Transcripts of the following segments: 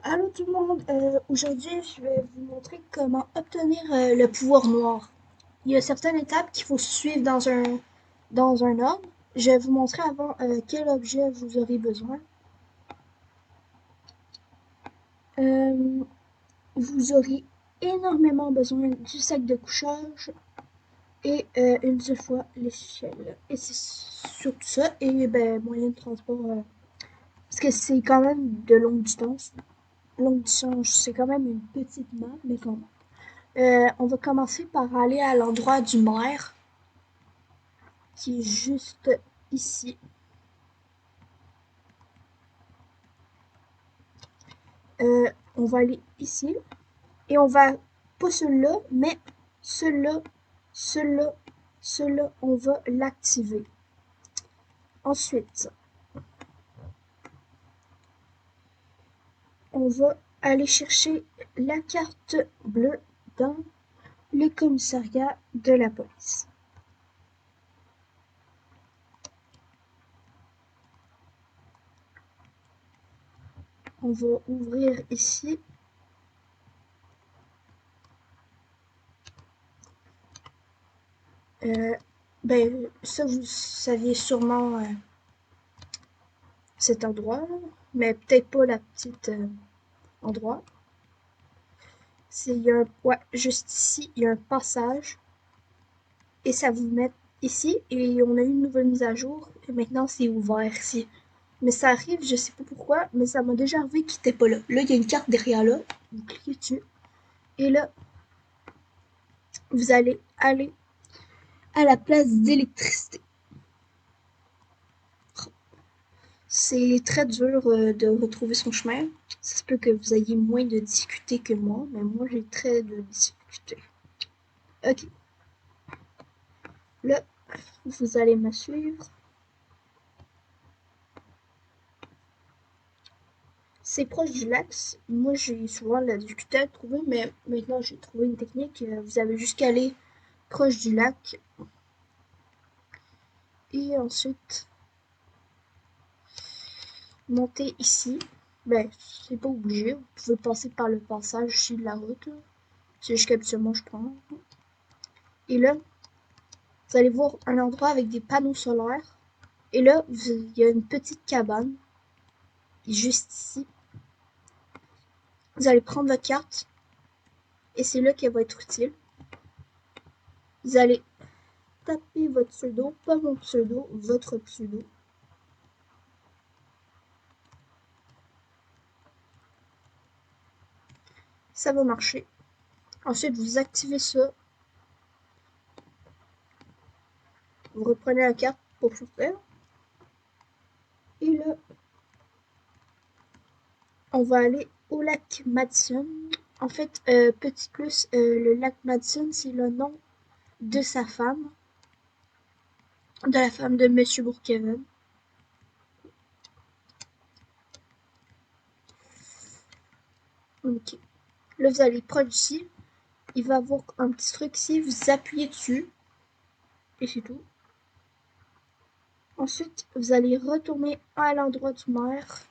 Allô tout le monde, aujourd'hui je vais vous montrer comment obtenir le pouvoir noir. Il y a certaines étapes qu'il faut suivre dans un ordre. Je vais vous montrer avant quel objet vous aurez besoin. Euh, Vous aurez énormément besoin du sac de couchage et une seule fois l'échelle. Et c'est surtout ça, et ben, moyen de transport, parce que c'est quand même de longue distance. Longue distance, c'est quand même une petite map, mais quand même. On va commencer par aller à l'endroit du maire, qui est juste ici. On va aller ici et on va pas celui-là, mais celui-là, celui-là, celui-là, on va l'activer. Ensuite, on va aller chercher la carte bleue dans le commissariat de la police. On va ouvrir ici. Euh, ben, ça, vous saviez sûrement cet endroit, mais peut-être pas la petite endroit. Ouais, juste ici, il y a un passage et ça vous met ici et on a eu une nouvelle mise à jour et maintenant c'est ouvert ici. Mais ça arrive, je sais pas pourquoi, mais ça m'a déjà arrivé qu'il était pas là. Là, il y a une carte derrière là, vous cliquez dessus et là, vous allez aller à la place d'électricité. C'est très dur de retrouver son chemin. Ça se peut que vous ayez moins de difficultés que moi, mais moi j'ai très de difficultés. Ok, là, vous allez me suivre. C'est proche du lac. Moi, j'ai souvent la difficulté à trouver, mais maintenant j'ai trouvé une technique. Vous avez juste qu'à aller proche du lac et ensuite monter ici. Ben, c'est pas obligé. Vous pouvez passer par le passage ici de la route. C'est juste qu'habituellement je prends. Et là, vous allez voir un endroit avec des panneaux solaires. Et là, il y a une petite cabane juste ici. Vous allez prendre votre carte et c'est là qu'elle va être utile. Vous allez taper votre pseudo, pas mon pseudo, votre pseudo. Ça va marcher. Ensuite, vous activez ça. Vous reprenez la carte pour sortir. Et là, on va aller au lac Madison. En fait, petit plus, le lac Madison, c'est le nom de sa femme, de la femme de Monsieur Bourkeven. Ok. Là, vous allez proche d'ici. Il va avoir un petit truc ici. Vous appuyez dessus. Et c'est tout. Ensuite, vous allez retourner à l'endroit du maire.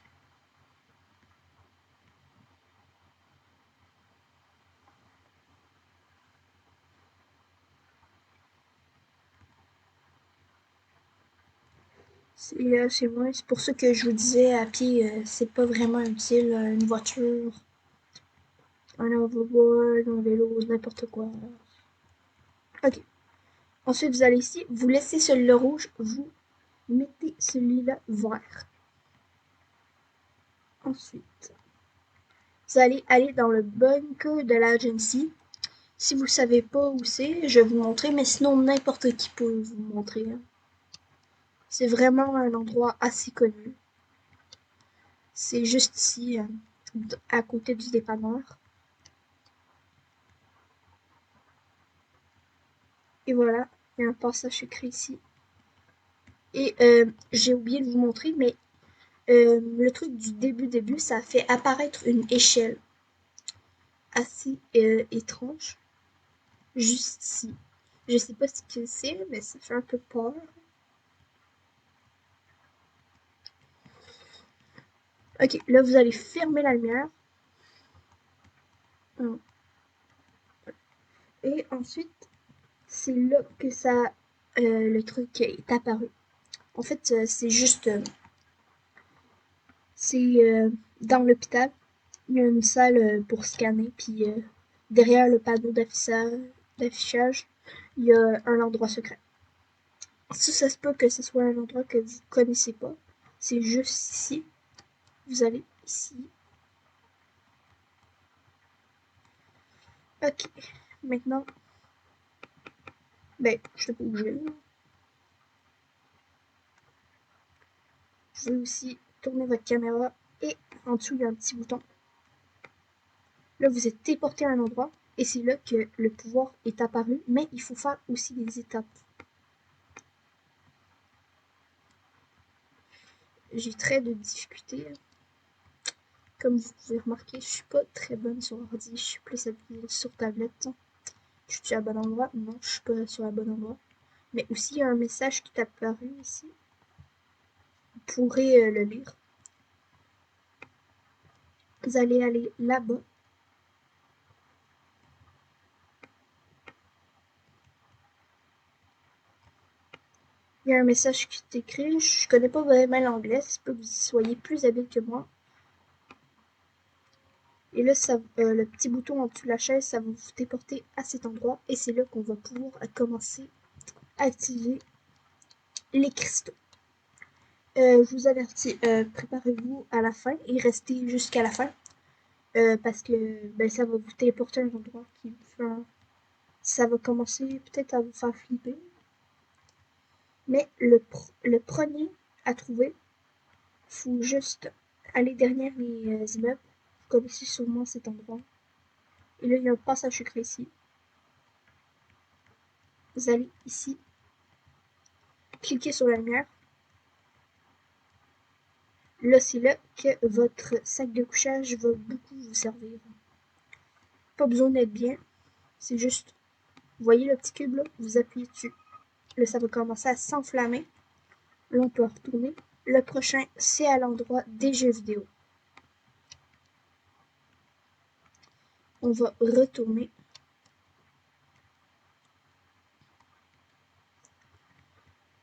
C'est vrai, c'est pour ça que je vous disais à pied, c'est pas vraiment utile, une voiture, un hoverboard, un vélo, n'importe quoi. Ok. Ensuite, vous allez ici, vous laissez celui-là rouge, vous mettez celui-là vert. Ensuite, vous allez aller dans le bunker de l'agency. Si vous savez pas où c'est, je vais vous montrer, mais sinon n'importe qui peut vous montrer, hein. C'est vraiment un endroit assez connu. C'est juste ici, à côté du dépanneur. Et voilà, il y a un passage secret ici. Et j'ai oublié de vous montrer, mais le truc du début, ça fait apparaître une échelle assez étrange, juste ici. Je sais pas ce que c'est, mais ça fait un peu peur. Ok, là vous allez fermer la lumière. Et ensuite, c'est là que ça, le truc est apparu. En fait, c'est juste, c'est dans l'hôpital, il y a une salle pour scanner, puis derrière le panneau d'affichage, il y a un endroit secret. Si ça se peut que ce soit un endroit que vous connaissez pas, c'est juste ici. Vous allez ici. Ok. Maintenant, ben, je vais pas bouger. Vous pouvez aussi tourner votre caméra et en dessous, il y a un petit bouton. Là, vous êtes téléporté à un endroit et c'est là que le pouvoir est apparu, mais il faut faire aussi des étapes. J'ai très de difficultés. Comme vous pouvez remarquer, je suis pas très bonne sur ordi, je suis plus habillée sur tablette. Je suis à bon endroit? Non, je suis pas sur le bon endroit. Mais aussi, il y a un message qui est apparu ici. Vous pourrez le lire. Vous allez aller là-bas. Il y a un message qui est écrit. Je connais pas vraiment l'anglais, c'est pas que vous soyez plus habile que moi. Et là, ça, le petit bouton en dessous de la chaise, ça va vous téléporter à cet endroit. Et c'est là qu'on va pouvoir commencer à activer les cristaux. Je vous avertis, préparez-vous à la fin et restez jusqu'à la fin. Parce que ben, ça va vous téléporter à un endroit qui ça va commencer peut-être à vous faire flipper. Mais le premier à trouver, faut juste aller derrière les immeubles. Vous connaissez sûrement cet endroit. Et là, il y a un passage secret ici. Vous allez ici, cliquez sur la lumière. Là, c'est là que votre sac de couchage va beaucoup vous servir. Pas besoin d'être bien, c'est juste, vous voyez le petit cube là, vous appuyez dessus. Là, ça va commencer à s'enflammer. Là, on peut retourner. Le prochain, c'est à l'endroit des jeux vidéo. On va retourner.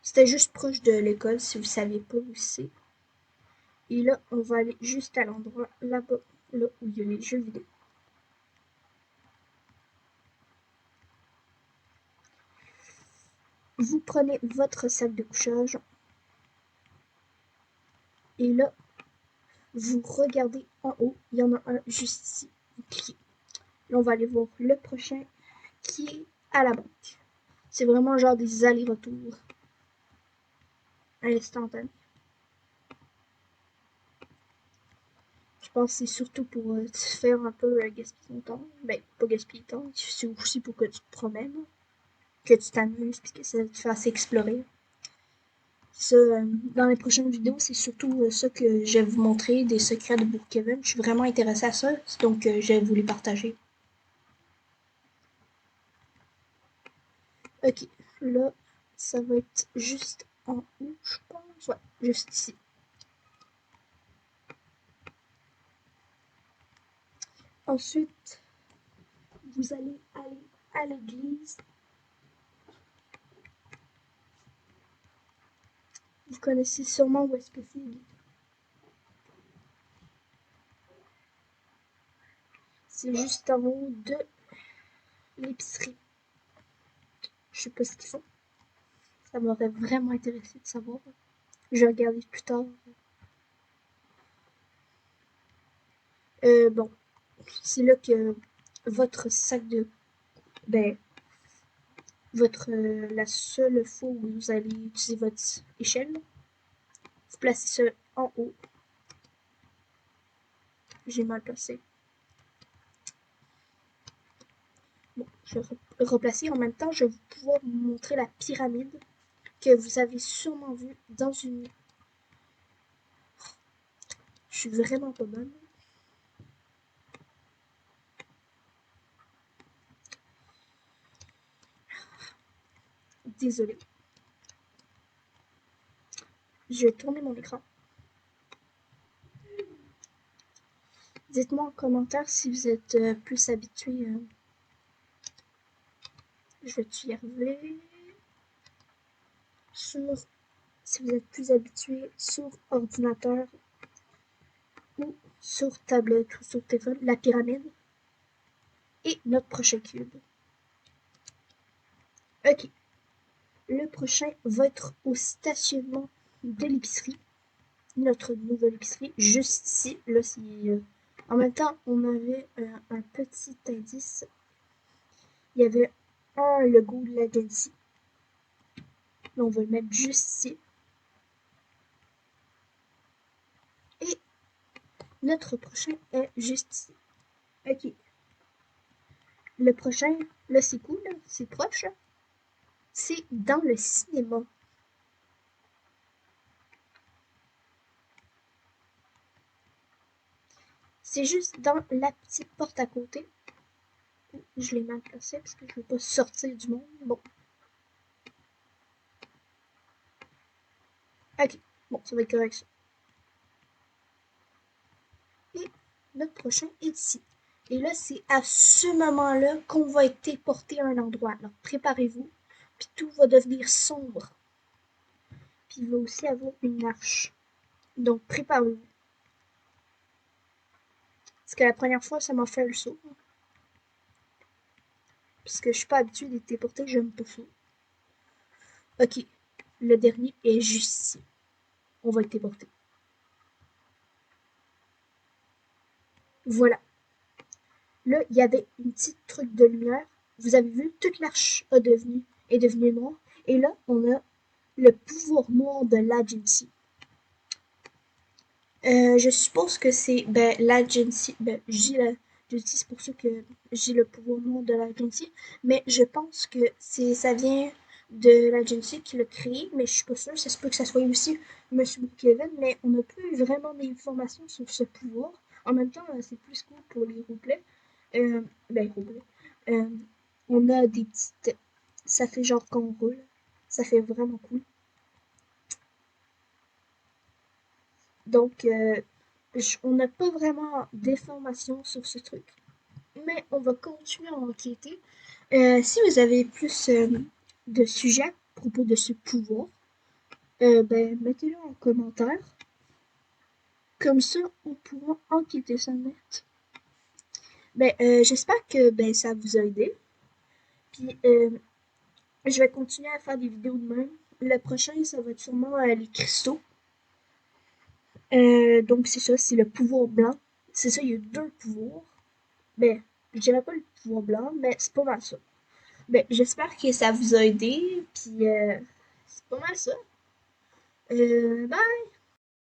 C'était juste proche de l'école, si vous ne saviez pas où c'est. Et là, on va aller juste à l'endroit là-bas, là où il y a les jeux vidéo. Vous prenez votre sac de couchage. Et là, vous regardez en haut. Il y en a un juste ici. Vous cliquez. Là, on va aller voir le prochain qui est à la banque. C'est vraiment genre des allers-retours instantanés. Je pense que c'est surtout pour te faire un peu gaspiller ton temps. Ben, pas gaspiller ton temps, c'est aussi pour que tu te promènes, que tu t'amuses, puis que ça te fasse explorer. Ça, dans les prochaines vidéos, c'est surtout ça que je vais vous montrer, des secrets de Brookhaven. Je suis vraiment intéressée à ça, donc je vais vous les partager. Ok, là, ça va être juste en haut, je pense. Ouais, juste ici. Ensuite, vous allez aller à l'église. Vous connaissez sûrement où est-ce que c'est. C'est juste en haut de l'épicerie. Je sais pas ce qu'ils font. Ça m'aurait vraiment intéressé de savoir. Je vais regarder plus tard. Bon, c'est là que votre sac de... Ben, la seule fois où vous allez utiliser votre échelle, vous placez ça en haut. J'ai mal placé. Bon, je vais replacer. En même temps, je vais pouvoir vous montrer la pyramide que vous avez sûrement vue dans une... Je suis vraiment pas bonne. Désolée. Je vais tourner mon écran. Dites-moi en commentaire si vous êtes plus habitué. Je vais y arriver. Si vous êtes plus habitué sur ordinateur ou sur tablette ou sur téléphone, la pyramide et notre prochain cube. Ok. Le prochain va être au stationnement de l'épicerie. Notre nouvelle épicerie, juste ici. Là, en même temps, on avait un petit indice. Il y avait un logo de l'agence. Là, on va le mettre juste ici. Et notre prochain est juste ici. Ok. Le prochain, là, c'est cool, c'est proche. C'est dans le cinéma. C'est juste dans la petite porte à côté. Je l'ai mal placé parce que je veux pas sortir du monde. Bon. Ok. Bon, ça va être correct ça. Et notre prochain est ici. Et là, c'est à ce moment-là qu'on va être téléporté à un endroit. Alors, préparez-vous. Puis tout va devenir sombre. Puis il va aussi avoir une arche. Donc, préparez-vous. Parce que la première fois, ça m'a fait le saut. Parce que je suis pas habituée d'être téléportée, j'aime pas ça. Ok, le dernier est juste ici. On va être téléporté. Voilà. Là, il y avait une petite truc de lumière. Vous avez vu, toute l'arche est devenue noire. Et là, on a le pouvoir noir de l'agency. Je suppose que c'est l'agency. J'ai l'agency, c'est pour ça que j'ai le pouvoir noir de l'agency. Mais je pense que ça vient de l'agency qui l'a créé, mais je suis pas sûre. Ça se peut que ça soit aussi Monsieur Kevin, mais on n'a plus vraiment d'informations sur ce pouvoir. En même temps, c'est plus cool pour les roleplays. Roleplay. Euh, on a des petites. Ça fait genre qu'on roule. Ça fait vraiment cool. Donc, on n'a pas vraiment d'informations sur ce truc, mais on va continuer à enquêter. Si vous avez plus de sujets à propos de ce pouvoir, mettez-le en commentaire. Comme ça, on pourra enquêter ça net. J'espère que ça vous a aidé. Puis, je vais continuer à faire des vidéos de même. Le prochain, ça va être sûrement les cristaux. Donc, c'est ça, c'est le pouvoir blanc. C'est ça, il y a deux pouvoirs. Je dirais pas le pouvoir blanc, mais c'est pas mal ça. J'espère que ça vous a aidé, puis c'est pas mal ça. Bye!